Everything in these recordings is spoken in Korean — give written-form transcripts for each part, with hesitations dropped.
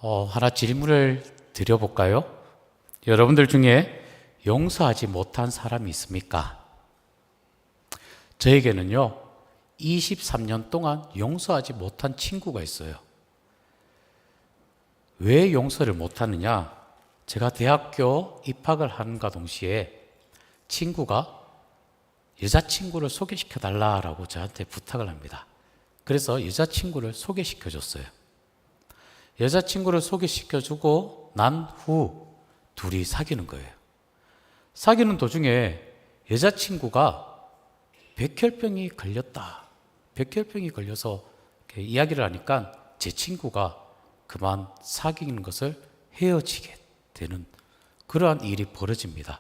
하나 질문을 드려볼까요? 여러분들 중에 용서하지 못한 사람이 있습니까? 저에게는요, 23년 동안 용서하지 못한 친구가 있어요. 왜 용서를 못하느냐? 제가 대학교 입학을 하는가 동시에 친구가 여자친구를 소개시켜달라고 저한테 부탁을 합니다. 그래서 여자친구를 소개시켜줬어요. 여자친구를 소개시켜주고 난 후 둘이 사귀는 거예요. 사귀는 도중에 여자친구가 백혈병이 걸렸다. 백혈병이 걸려서 이야기를 하니까 제 친구가 그만 사귀는 것을 헤어지게 되는 그러한 일이 벌어집니다.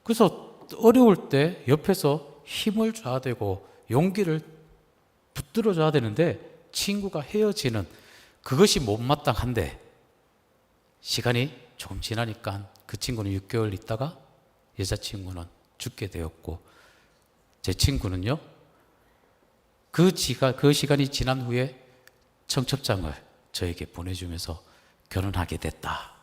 그래서 어려울 때 옆에서 힘을 줘야 되고 용기를 붙들어 줘야 되는데 친구가 헤어지는 그것이 못마땅한데 시간이 조금 지나니까 그 친구는 6개월 있다가 여자친구는 죽게 되었고 제 친구는요 그 시간이 지난 후에 청첩장을 저에게 보내주면서 결혼하게 됐다.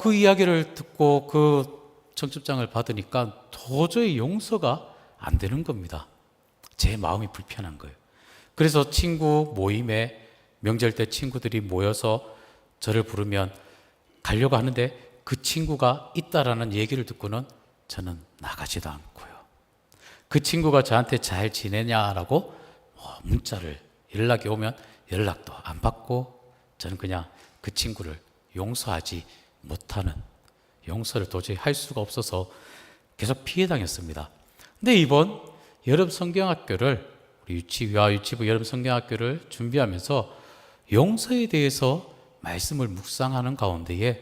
그 이야기를 듣고 그 청첩장을 받으니까 도저히 용서가 안 되는 겁니다. 제 마음이 불편한 거예요. 그래서 친구 모임에 명절 때 친구들이 모여서 저를 부르면 가려고 하는데 그 친구가 있다라는 얘기를 듣고는 저는 나가지도 않고요. 그 친구가 저한테 잘 지내냐라고 문자를 연락이 오면 연락도 안 받고 저는 그냥 그 친구를 용서하지 못하는 용서를 도저히 할 수가 없어서 계속 피해 당했습니다. 근데 이번 여름 성경학교를 우리 유치위와 유치부 여름 성경학교를 준비하면서 용서에 대해서 말씀을 묵상하는 가운데에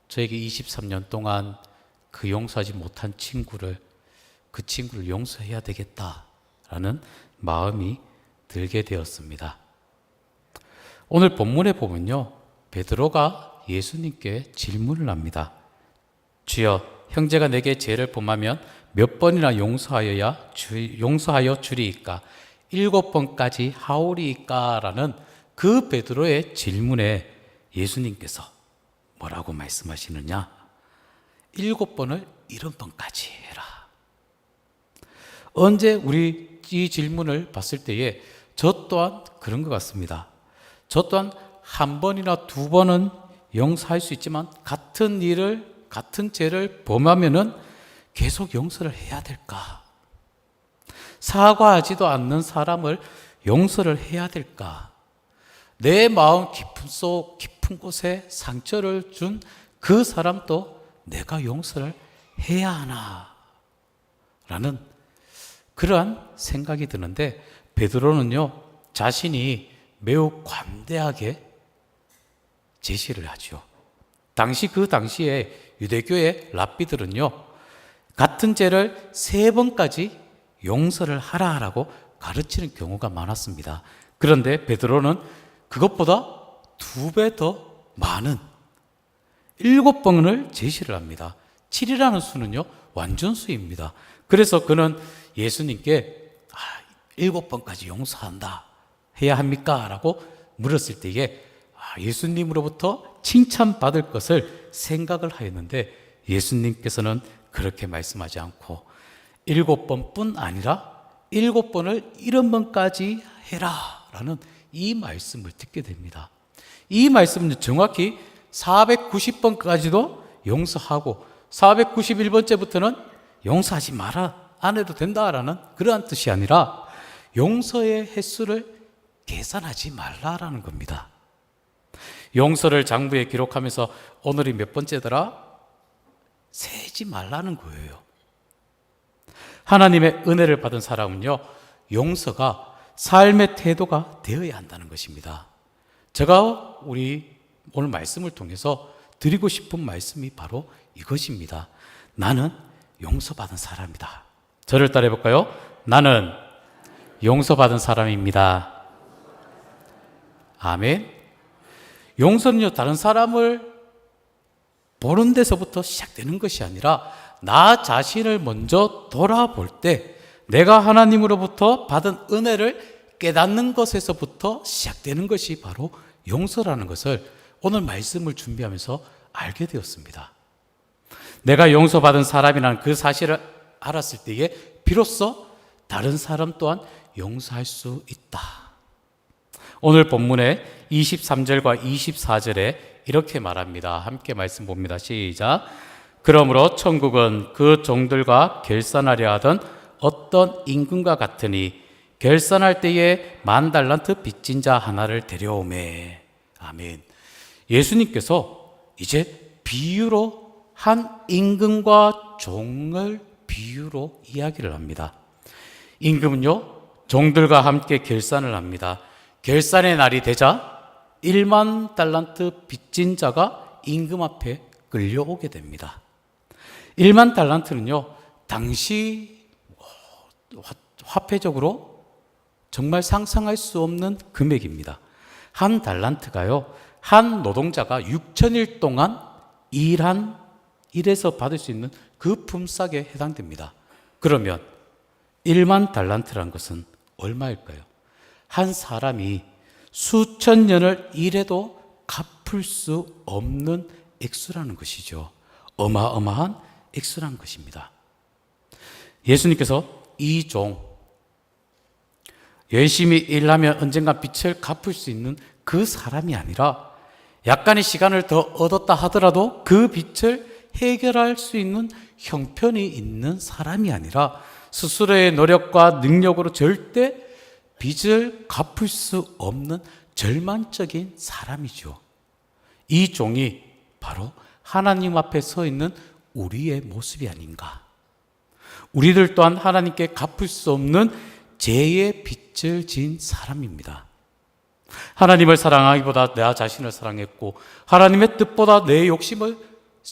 저에게 23년 동안 그 용서하지 못한 그 친구를 용서해야 되겠다라는 마음이 들게 되었습니다. 오늘 본문에 보면요, 베드로가 예수님께 질문을 합니다. 주여, 형제가 내게 죄를 범하면 몇 번이나 용서하여 주리이까? 7번까지 하오리이까? 라는 그 베드로의 질문에 예수님께서 뭐라고 말씀하시느냐? 7번을 70번까지 해라. 언제 우리 이 질문을 봤을 때에 저 또한 그런 것 같습니다. 저 또한 한 번이나 두 번은 용서할 수 있지만 같은 죄를 범하면은 계속 용서를 해야 될까? 사과하지도 않는 사람을 용서를 해야 될까? 내 마음 깊은 곳에 상처를 준 그 사람도 내가 용서를 해야 하나? 라는 그러한 생각이 드는데 베드로는요, 자신이 매우 관대하게 제시를 하죠. 그 당시에 유대교의 랍비들은요, 같은 죄를 3번까지 용서를 하라라고 가르치는 경우가 많았습니다. 그런데 베드로는 그것보다 2배 더 많은 7번을 제시를 합니다. 7이라는 수는요, 완전수입니다. 그래서 그는 예수님께 7번까지 용서한다 해야 합니까? 라고 물었을 때에 예수님으로부터 칭찬받을 것을 생각을 하였는데 예수님께서는 그렇게 말씀하지 않고 7번뿐 아니라 7번을 70번까지 해라 라는 이 말씀을 듣게 됩니다. 이 말씀은 정확히 490번까지도 용서하고 491번째부터는 용서하지 마라, 안 해도 된다라는 그러한 뜻이 아니라 용서의 횟수를 계산하지 말라라는 겁니다. 용서를 장부에 기록하면서 오늘이 몇 번째더라? 세지 말라는 거예요. 하나님의 은혜를 받은 사람은요, 용서가 삶의 태도가 되어야 한다는 것입니다. 제가 우리 오늘 말씀을 통해서 드리고 싶은 말씀이 바로 이것입니다. 나는 용서받은 사람이다. 저를 따라해 볼까요? 나는 용서받은 사람입니다. 아멘. 용서는요, 다른 사람을 보는 데서부터 시작되는 것이 아니라 나 자신을 먼저 돌아볼 때 내가 하나님으로부터 받은 은혜를 깨닫는 것에서부터 시작되는 것이 바로 용서라는 것을 오늘 말씀을 준비하면서 알게 되었습니다. 내가 용서받은 사람이라는 그 사실을 알았을 때에 비로소 다른 사람 또한 용서할 수 있다. 오늘 본문의 23절과 24절에 이렇게 말합니다. 함께 말씀 봅니다. 시작. 그러므로 천국은 그 종들과 결산하려 하던 어떤 임금과 같으니 결산할 때에 10,000달란트 빚진 자 하나를 데려오매. 아멘. 예수님께서 이제 비유로 한 임금과 종을 비유로 이야기를 합니다. 임금은요, 종들과 함께 결산을 합니다. 결산의 날이 되자 10,000달란트 빚진 자가 임금 앞에 끌려오게 됩니다. 10,000달란트는요, 당시 화폐적으로 정말 상상할 수 없는 금액입니다. 한 달란트가요, 한 노동자가 6,000일 동안 일해서 받을 수 있는 그 품삯에 해당됩니다. 그러면 10,000달란트란 것은 얼마일까요? 한 사람이 수천 년을 일해도 갚을 수 없는 액수라는 것이죠. 어마어마한 액수라는 것입니다. 예수님께서 이 종, 열심히 일하면 언젠가 빚을 갚을 수 있는 그 사람이 아니라 약간의 시간을 더 얻었다 하더라도 그 빚을 해결할 수 있는 형편이 있는 사람이 아니라 스스로의 노력과 능력으로 절대 빚을 갚을 수 없는 절망적인 사람이죠. 이 종이 바로 하나님 앞에 서 있는 우리의 모습이 아닌가. 우리들 또한 하나님께 갚을 수 없는 죄의 빚을 진 사람입니다. 하나님을 사랑하기보다 내 자신을 사랑했고 하나님의 뜻보다 내 욕심을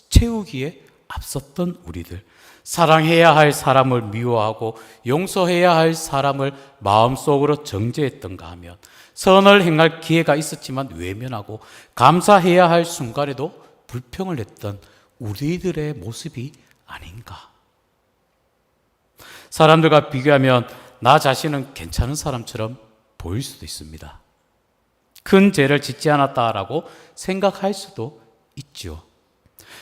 채우기에 앞섰던 우리들, 사랑해야 할 사람을 미워하고 용서해야 할 사람을 마음속으로 정죄했던가 하면, 선을 행할 기회가 있었지만 외면하고 감사해야 할 순간에도 불평을 했던 우리들의 모습이 아닌가. 사람들과 비교하면 나 자신은 괜찮은 사람처럼 보일 수도 있습니다. 큰 죄를 짓지 않았다라고 생각할 수도 있죠.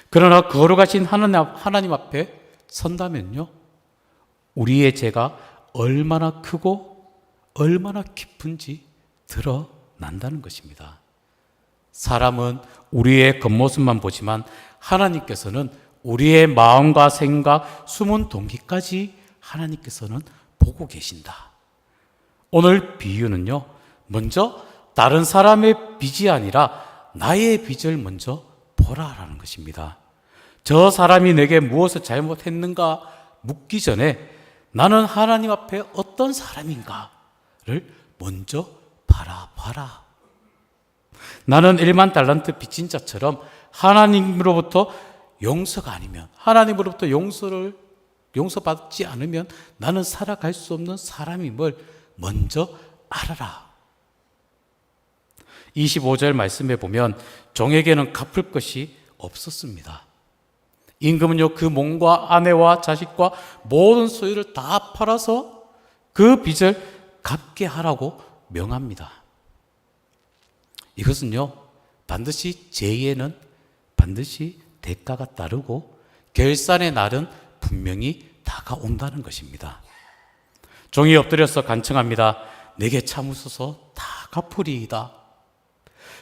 그러나 거룩하신 하나님 앞에 선다면요, 우리의 죄가 얼마나 크고 얼마나 깊은지 드러난다는 것입니다. 사람은 우리의 겉모습만 보지만 하나님께서는 우리의 마음과 생각, 숨은 동기까지 하나님께서는 보고 계신다. 오늘 비유는요, 먼저 다른 사람의 빚이 아니라 나의 빚을 먼저 보라라는 것입니다. 저 사람이 내게 무엇을 잘못했는가 묻기 전에 나는 하나님 앞에 어떤 사람인가를 먼저 바라봐라. 나는 10,000달란트 빚진 자처럼 하나님으로부터 용서가 아니면, 하나님으로부터 용서받지 않으면 나는 살아갈 수 없는 사람임을 먼저 알아라. 25절 말씀에 보면 종에게는 갚을 것이 없었습니다. 임금은요, 그 몸과 아내와 자식과 모든 소유를 다 팔아서 그 빚을 갚게 하라고 명합니다. 이것은요, 반드시 죄에는 반드시 대가가 따르고 결산의 날은 분명히 다가온다는 것입니다. 종이 엎드려서 간청합니다. 내게 참으소서 다 갚으리이다.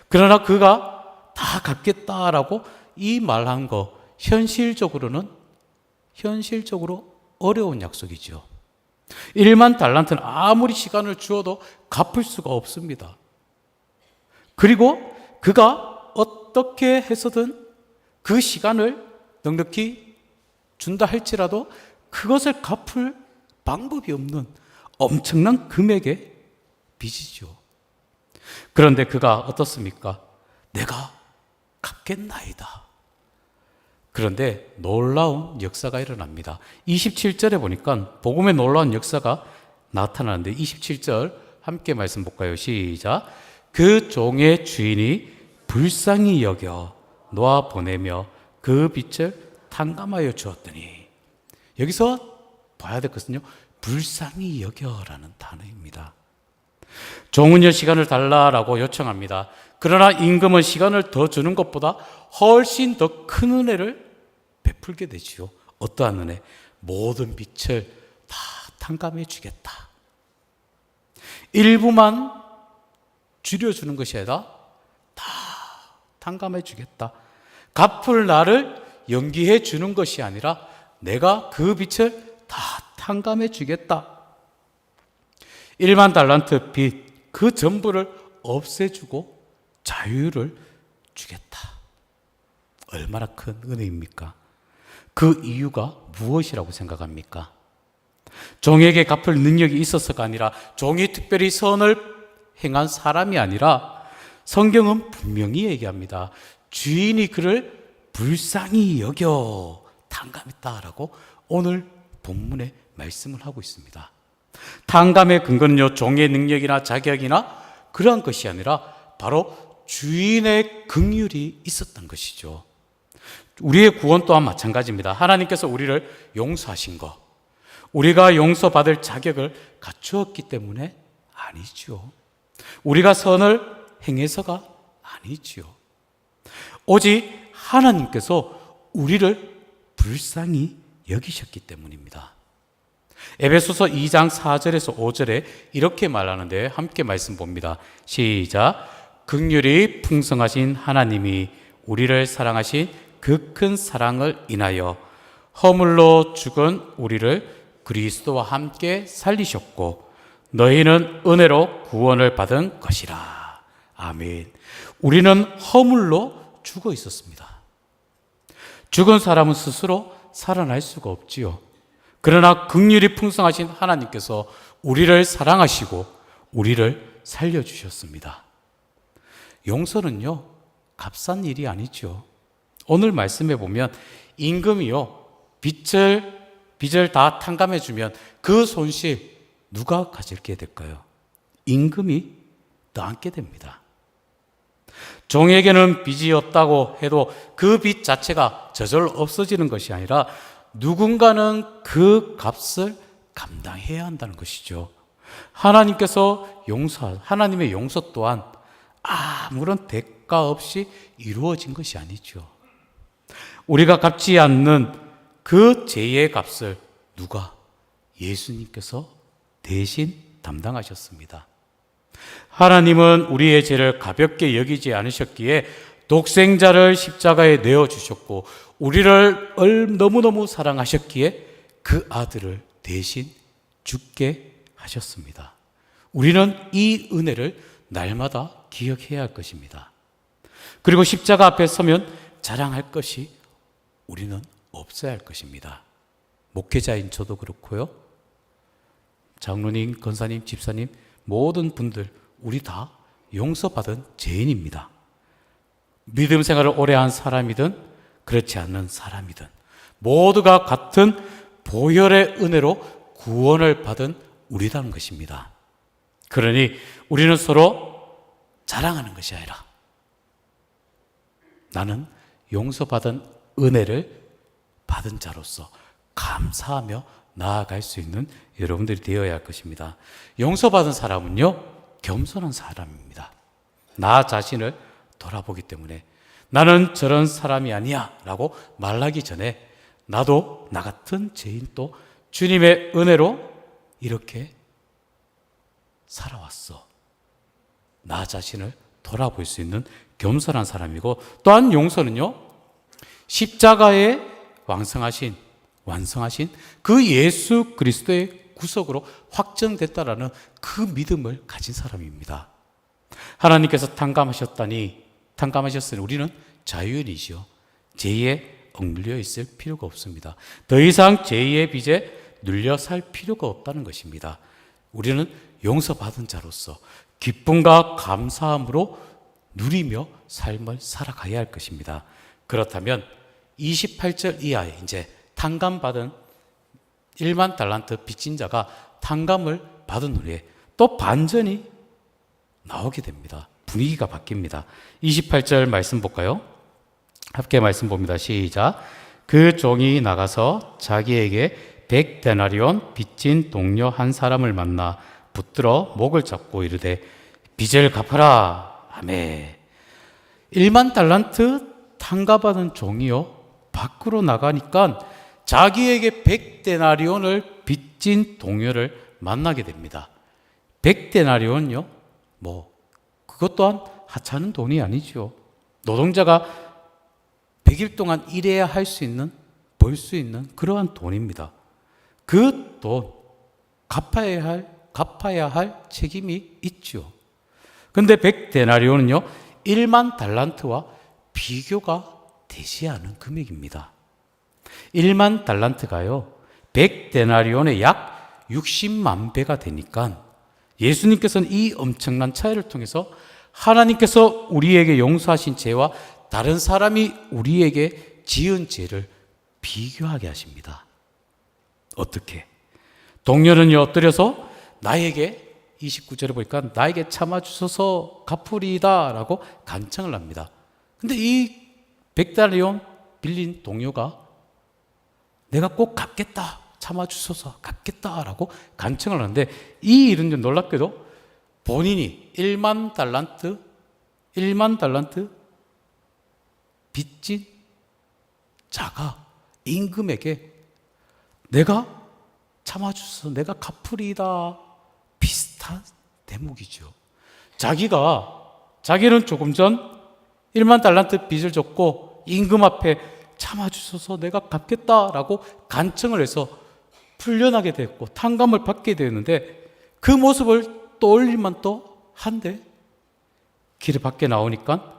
그러나 그가 다 갚겠다라고 이 말한 거 현실적으로 어려운 약속이죠. 10,000달란트는 아무리 시간을 주어도 갚을 수가 없습니다. 그리고 그가 어떻게 해서든 그 시간을 넉넉히 준다 할지라도 그것을 갚을 방법이 없는 엄청난 금액의 빚이죠. 그런데 그가 어떻습니까? 내가 갚겠나이다. 그런데 놀라운 역사가 일어납니다. 27절에 보니까 복음의 놀라운 역사가 나타나는데 27절 함께 말씀 볼까요? 시작. 그 종의 주인이 불쌍히 여겨 놓아 보내며 그 빚을 탕감하여 주었더니, 여기서 봐야 될 것은요, 불쌍히 여겨라는 단어입니다. 종은요 시간을 달라라고 요청합니다. 그러나 임금은 시간을 더 주는 것보다 훨씬 더 큰 은혜를 베풀게 되지요. 어떠한 은혜? 모든 빚을 다 탕감해 주겠다. 일부만 줄여주는 것이 아니라 다 탕감해 주겠다. 갚을 날을 연기해 주는 것이 아니라 내가 그 빚을 다 탕감해 주겠다. 1만 달란트 빚 그 전부를 없애주고 자유를 주겠다. 얼마나 큰 은혜입니까? 그 이유가 무엇이라고 생각합니까? 종에게 갚을 능력이 있어서가 아니라 종이 특별히 선을 행한 사람이 아니라 성경은 분명히 얘기합니다. 주인이 그를 불쌍히 여겨 탕감했다라고 오늘 본문에 말씀을 하고 있습니다. 탕감의 근거는요, 종의 능력이나 자격이나 그러한 것이 아니라 바로 주인의 긍휼이 있었던 것이죠. 우리의 구원 또한 마찬가지입니다. 하나님께서 우리를 용서하신 것, 우리가 용서받을 자격을 갖추었기 때문에 아니죠. 우리가 선을 행해서가 아니죠. 오직 하나님께서 우리를 불쌍히 여기셨기 때문입니다. 에베소서 2장 4절에서 5절에 이렇게 말하는데 함께 말씀 봅니다. 시작. 긍휼이 풍성하신 하나님이 우리를 사랑하신 그 큰 사랑을 인하여 허물로 죽은 우리를 그리스도와 함께 살리셨고 너희는 은혜로 구원을 받은 것이라. 아멘. 우리는 허물로 죽어 있었습니다. 죽은 사람은 스스로 살아날 수가 없지요. 그러나 긍휼이 풍성하신 하나님께서 우리를 사랑하시고 우리를 살려주셨습니다. 용서는요, 값싼 일이 아니죠. 오늘 말씀해 보면 임금이요, 빚을 다 탕감해주면 그 손실 누가 가질게 될까요? 임금이 떠안게 됩니다. 종에게는 빚이 없다고 해도 그 빚 자체가 저절로 없어지는 것이 아니라 누군가는 그 값을 감당해야 한다는 것이죠. 하나님께서 하나님의 용서 또한 아무런 대가 없이 이루어진 것이 아니죠. 우리가 갚지 않는 그 죄의 값을 누가? 예수님께서 대신 담당하셨습니다. 하나님은 우리의 죄를 가볍게 여기지 않으셨기에 독생자를 십자가에 내어주셨고 우리를 너무너무 사랑하셨기에 그 아들을 대신 죽게 하셨습니다. 우리는 이 은혜를 날마다 기억해야 할 것입니다. 그리고 십자가 앞에 서면 자랑할 것이 우리는 없어야 할 것입니다. 목회자인 저도 그렇고요. 장로님, 권사님, 집사님, 모든 분들 우리 다 용서받은 죄인입니다. 믿음 생활을 오래 한 사람이든 그렇지 않는 사람이든 모두가 같은 보혈의 은혜로 구원을 받은 우리라는 것입니다. 그러니 우리는 서로 자랑하는 것이 아니라 나는 용서받은 은혜를 받은 자로서 감사하며 나아갈 수 있는 여러분들이 되어야 할 것입니다. 용서받은 사람은요, 겸손한 사람입니다. 나 자신을 돌아보기 때문에 나는 저런 사람이 아니야 라고 말하기 전에 나도 나 같은 죄인 또 주님의 은혜로 이렇게 살아왔어. 나 자신을 돌아볼 수 있는 겸손한 사람이고 또한 용서는요, 십자가에 완성하신 그 예수 그리스도의 구속으로 확정됐다라는 그 믿음을 가진 사람입니다. 하나님께서 탕감하셨으니 우리는 자유인이죠. 죄에 억눌려 있을 필요가 없습니다. 더 이상 죄의 빚에 눌려 살 필요가 없다는 것입니다. 우리는 용서받은 자로서 기쁨과 감사함으로 누리며 삶을 살아가야 할 것입니다. 그렇다면 28절 이하에 이제 탕감받은 1만 달란트 빚진 자가 탕감을 받은 후에 또 반전이 나오게 됩니다. 분위기가 바뀝니다. 28절 말씀 볼까요? 함께 말씀 봅니다. 시작. 그 종이 나가서 자기에게 100데나리온 빚진 동료 한 사람을 만나 붙들어 목을 잡고 이르되 빚을 갚아라 하매 1만 달란트 탕감받은 종이요 밖으로 나가니까 자기에게 100데나리온을 빚진 동료를 만나게 됩니다. 100데나리온요? 그것 또한 하찮은 돈이 아니죠. 노동자가 100일 동안 일해야 할 수 있는, 벌 수 있는 그러한 돈입니다. 그 돈, 갚아야 할 책임이 있죠. 근데 100데나리온은요, 1만 달란트와 비교가 되지 않은 금액입니다. 1만 달란트가요, 100데나리온의 약 60만 배가 되니까 예수님께서는 이 엄청난 차이를 통해서 하나님께서 우리에게 용서하신 죄와 다른 사람이 우리에게 지은 죄를 비교하게 하십니다. 어떻게? 동료는요, 엎드려서 나에게 29절에 보니까 나에게 참아주소서 갚으리이다 라고 간청을 합니다. 근데 이 100데나리온 빌린 동료가 내가 꼭 갚겠다, 참아주소서 갚겠다 라고 간청을 하는데 이 일은 좀 놀랍게도 본인이 1만 달란트 빚진 자가 임금에게 내가 참아주소서 내가 갚으리이다 비슷한 대목이죠. 자기는 조금 전 1만 달란트 빚을 졌고 임금 앞에 참아주소서 내가 갚겠다라고 간청을 해서 풀려나게 됐고 탕감을 받게 되었는데 그 모습을 떠올릴만 또 한데 길 밖에 나오니까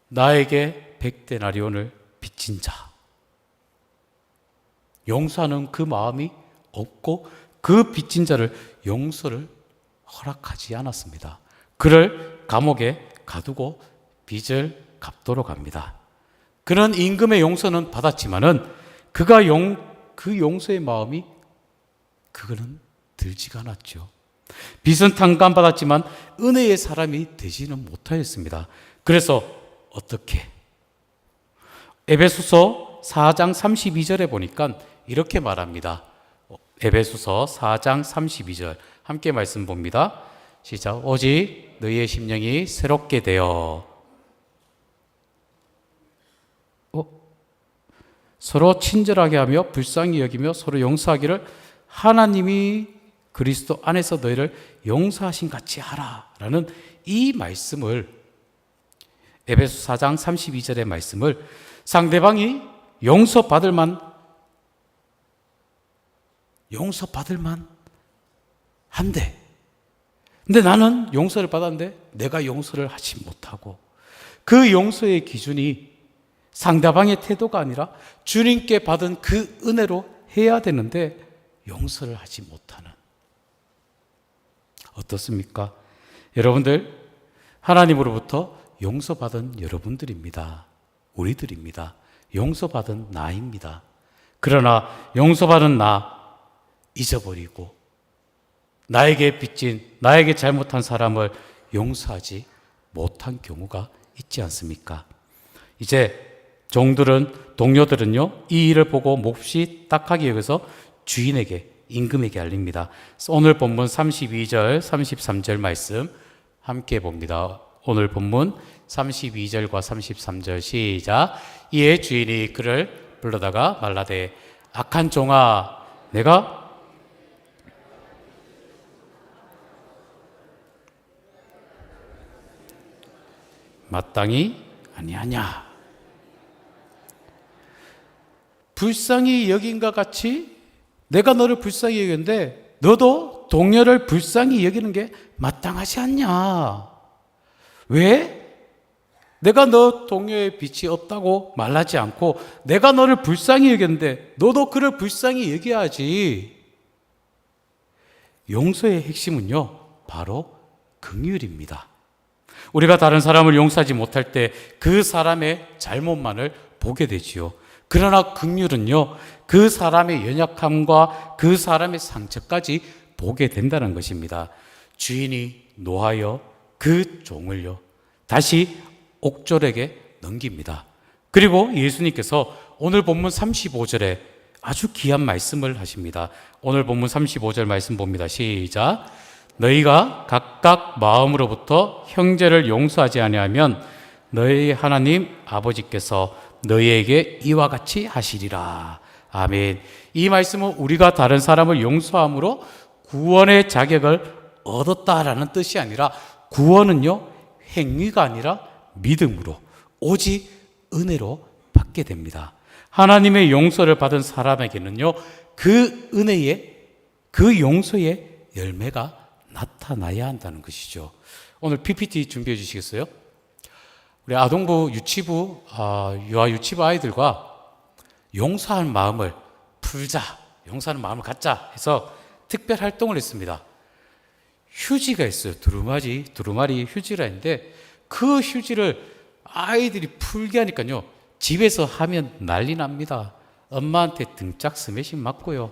나에게 100데나리온을 빚진 자 용서하는 그 마음이 없고 그 빚진 자를 용서를 허락하지 않았습니다. 그를 감옥에 가두고 빚을 갚도록 합니다. 그런 임금의 용서는 받았지만은 그 용서의 마음이 그거는 들지가 않았죠. 빚은 탕감받았지만 은혜의 사람이 되지는 못하였습니다. 그래서 어떻게? 에베소서 4장 32절에 보니까 이렇게 말합니다. 에베소서 4장 32절 함께 말씀 봅니다. 시작. 오직 너희의 심령이 새롭게 되어 서로 친절하게 하며 불쌍히 여기며 서로 용서하기를 하나님이 그리스도 안에서 너희를 용서하신 같이 하라 라는 이 말씀을 에베소 4장 32절의 말씀을 상대방이 용서받을 만 한데 근데 나는 용서를 받았는데 내가 용서를 하지 못하고 그 용서의 기준이 상대방의 태도가 아니라 주님께 받은 그 은혜로 해야 되는데 용서를 하지 못하는 어떻습니까? 여러분들 하나님으로부터 용서받은 여러분들입니다. 우리들입니다. 용서받은 나입니다. 그러나 용서받은 나 잊어버리고 나에게 빚진 나에게 잘못한 사람을 용서하지 못한 경우가 있지 않습니까? 이제 동료들은요 이 일을 보고 몹시 딱하게 여겨서 주인에게 임금에게 알립니다. 오늘 본문 32절 33절 말씀 함께 봅니다. 오늘 본문 32절과 33절 시작. 이에 주인이 그를 불러다가 말라되 악한 종아 내가 마땅히 아니하냐. 불쌍히 여긴과 같이 내가 너를 불쌍히 여겼는데 너도 동료를 불쌍히 여기는 게 마땅하지 않냐. 왜? 내가 너 동료의 빛이 없다고 말하지 않고 내가 너를 불쌍히 여겼는데 너도 그를 불쌍히 여겨야지. 용서의 핵심은요 바로 긍휼입니다. 우리가 다른 사람을 용서하지 못할 때 그 사람의 잘못만을 보게 되지요. 그러나 긍휼은요 그 사람의 연약함과 그 사람의 상처까지 보게 된다는 것입니다. 주인이 노하여 그 종을요 다시 옥졸에게 넘깁니다. 그리고 예수님께서 오늘 본문 35절에 아주 귀한 말씀을 하십니다. 오늘 본문 35절 말씀 봅니다. 시작. 너희가 각각 마음으로부터 형제를 용서하지 아니하면 너희 하나님 아버지께서 너희에게 이와 같이 하시리라. 아멘. 이 말씀은 우리가 다른 사람을 용서함으로 구원의 자격을 얻었다라는 뜻이 아니라, 구원은요 행위가 아니라 믿음으로, 오직 은혜로 받게 됩니다. 하나님의 용서를 받은 사람에게는요 그 은혜의, 그 용서의 열매가 나타나야 한다는 것이죠. 오늘 PPT 준비해 주시겠어요? 우리 아동부, 유치부, 유아 유치부 아이들과 용서하는 마음을 풀자, 용서하는 마음을 갖자 해서 특별 활동을 했습니다. 휴지가 있어요. 두루마리 휴지라 했는데, 그 휴지를 아이들이 풀게 하니까요 집에서 하면 난리 납니다. 엄마한테 등짝 스매싱 맞고요,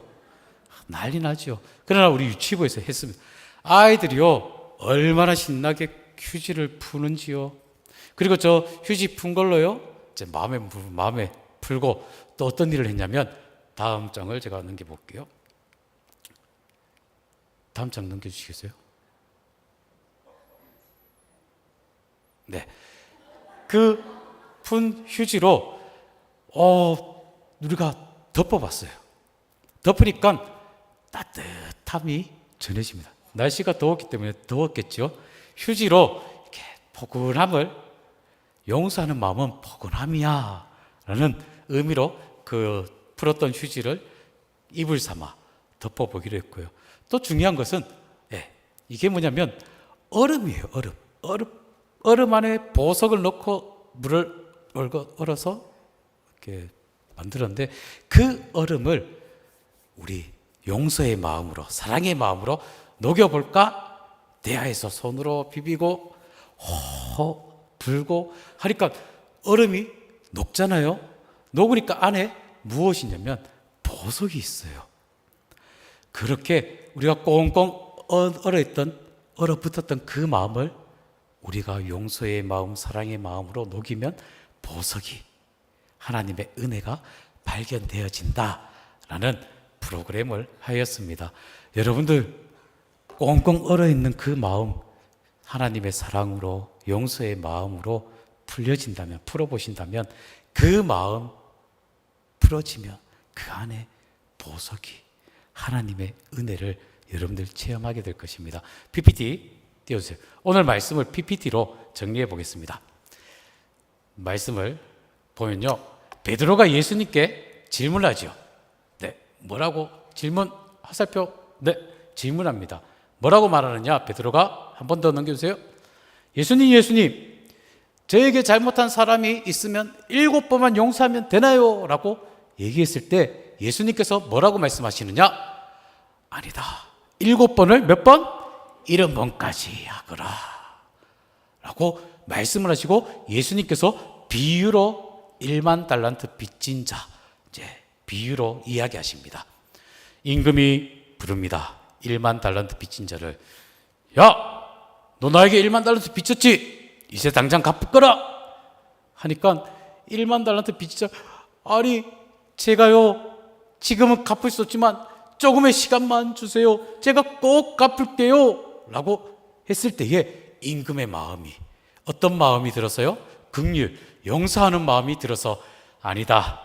난리 나죠. 그러나 우리 유치부에서 했습니다. 아이들이요 얼마나 신나게 휴지를 푸는지요. 그리고 저 휴지 푼 걸로요 이제 마음에 풀고 또 어떤 일을 했냐면, 다음 장을 제가 넘겨볼게요. 다음 장 넘겨주시겠어요? 네. 그 푼 휴지로 우리가 덮어봤어요. 덮으니까 따뜻함이 전해집니다. 날씨가 더웠기 때문에 더웠겠죠. 휴지로 이렇게 포근함을, 용서하는 마음은 포근함이야 라는 의미로 그 풀었던 휴지를 이불 삼아 덮어보기로 했고요. 또 중요한 것은 이게 뭐냐면 얼음이에요. 얼음 안에 보석을 넣고 물을 얼어서 이렇게 만들었는데, 그 얼음을 우리 용서의 마음으로, 사랑의 마음으로 녹여볼까? 대야에서 손으로 비비고 불고 하니까 얼음이 녹잖아요. 녹으니까 안에 무엇이냐면 보석이 있어요. 그렇게 우리가 꽁꽁 얼어붙었던 그 마음을 우리가 용서의 마음, 사랑의 마음으로 녹이면 보석이, 하나님의 은혜가 발견되어진다라는 프로그램을 하였습니다. 여러분들 꽁꽁 얼어있는 그 마음, 하나님의 사랑으로, 용서의 마음으로 풀려진다면, 풀어보신다면, 그 마음 풀어지면 그 안에 보석이, 하나님의 은혜를 여러분들 체험하게 될 것입니다. PPT 띄워주세요. 오늘 말씀을 PPT로 정리해 보겠습니다. 말씀을 보면요, 베드로가 예수님께 질문하죠. 네, 뭐라고 질문, 화살표, 네, 질문합니다. 뭐라고 말하느냐? 베드로가 한 번 더 넘겨주세요. 예수님, 저에게 잘못한 사람이 있으면 7번만 용서하면 되나요? 라고 얘기했을 때 예수님께서 뭐라고 말씀하시느냐? 아니다. 7번을 몇 번? 70번까지 하거라 라고 말씀을 하시고, 예수님께서 비유로 1만 달란트 빚진 자, 이제 비유로 이야기하십니다. 임금이 부릅니다. 1만 달란트 빚진 자를. 야, 너 나에게 1만 달란트 빚졌지? 이제 당장 갚거라 하니까 1만 달란트 빚진 자, 아니 제가요 지금은 갚을 수 없지만 조금의 시간만 주세요. 제가 꼭 갚을게요 라고 했을 때에 임금의 마음이, 어떤 마음이 들어서요? 긍휼, 용서하는 마음이 들어서, 아니다,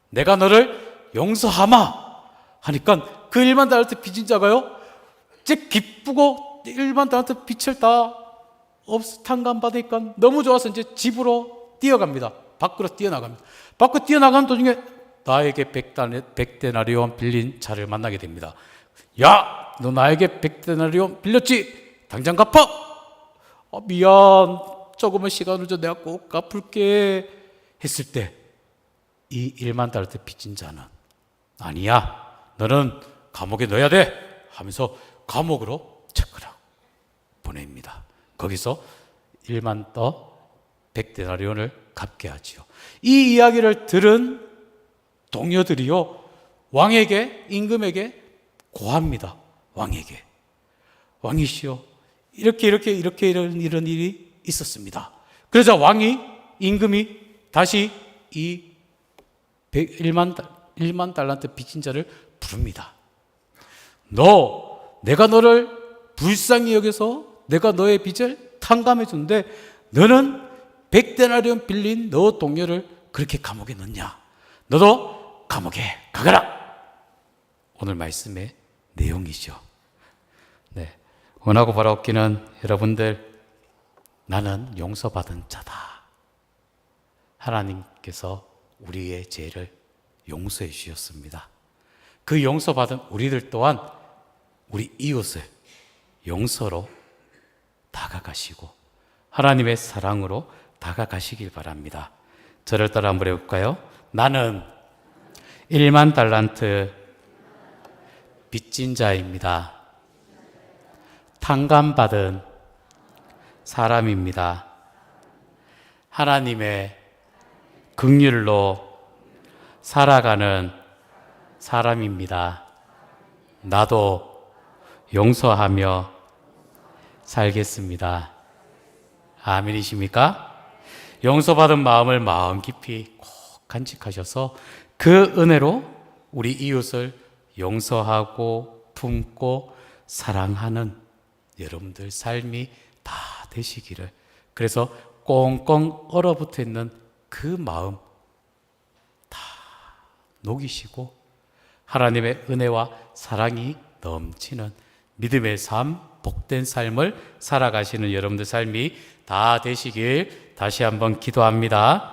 내가 너를 용서하마 하니까 그 1만 달란트 빚진 자가요 이제 기쁘고 1만 달란트 빚을 다 탕감받으니까 너무 좋아서 이제 집으로 뛰어갑니다. 밖으로 뛰어나갑니다. 밖으로 뛰어나가는 도중에 나에게 100데나리온 빌린 자를 만나게 됩니다. 야, 너 나에게 100데나리온 빌렸지? 당장 갚아! 미안, 조금은 시간을 줘, 내가 꼭 갚을게 했을 때 이 1만 달란트 빚진 자는, 아니야, 너는 감옥에 넣어야 돼 하면서 감옥으로 체크를 보냅니다. 거기서 1만 더 100데나리온을 갚게 하지요. 이 이야기를 들은 동료들이요 왕에게, 임금에게 고합니다. 왕에게, 왕이시여, 이렇게 이런 일이 있었습니다. 그러자 왕이, 임금이 다시 이 1만 1만 달란트 빚진 자를 부릅니다. 내가 너를 불쌍히 여겨서 내가 너의 빚을 탕감해 준데 너는 100데나리온 빌린 너 동료를 그렇게 감옥에 넣냐? 너도 감옥에 가거라. 오늘 말씀의 내용이죠. 네, 원하고 바라옵기는 여러분들, 나는 용서받은 자다. 하나님께서 우리의 죄를 용서해 주셨습니다. 그 용서받은 우리들 또한 우리 이웃을 용서로 다가가시고 하나님의 사랑으로 다가가시길 바랍니다. 저를 따라 한번 해볼까요? 나는 1만 달란트 빚진 자입니다. 탕감받은 사람입니다. 하나님의 긍휼로 살아가는 사람입니다. 나도 용서하며 살겠습니다. 아멘이십니까? 용서받은 마음을 마음 깊이 꼭 간직하셔서 그 은혜로 우리 이웃을 용서하고 품고 사랑하는 여러분들 삶이 다 되시기를, 그래서 꽁꽁 얼어붙어 있는 그 마음 다 녹이시고 하나님의 은혜와 사랑이 넘치는 믿음의 삶, 복된 삶을 살아가시는 여러분들 삶이 다 되시길 다시 한번 기도합니다.